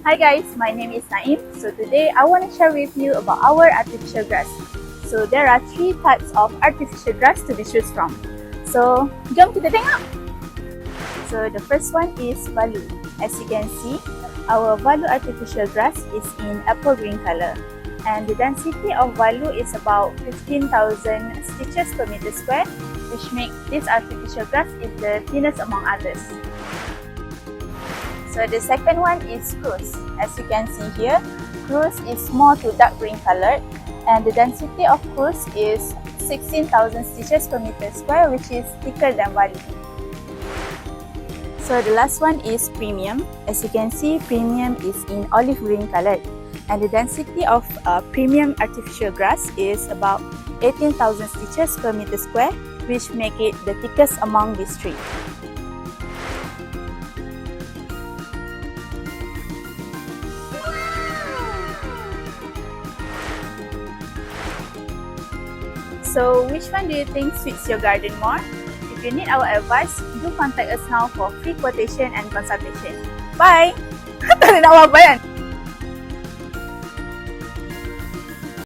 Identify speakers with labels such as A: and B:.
A: Hi guys, my name is Naem. So today I want to share with you about our artificial grass. So there are 3 types of artificial grass to be choose from. So jom kita tengok. So the first one is balu. As you can see, our balu artificial grass is in apple green color. And the density of balu is about 15,000 stitches per meter square, which makes this artificial grass is the thinnest among others. So the second one is spruce. As you can see here, spruce is more to dark green colored, and the density of spruce is 16,000 stitches per meter square, which is thicker than balu. So the last one is premium. As you can see, premium is in olive green colored, and the density of premium artificial grass is about 18,000 stitches per meter square, which make it the thickest among these 3. So which one do you think suits your garden more? If you need our advice, do contact us now for free quotation and consultation. Bye! Tak nak apa-apa kan?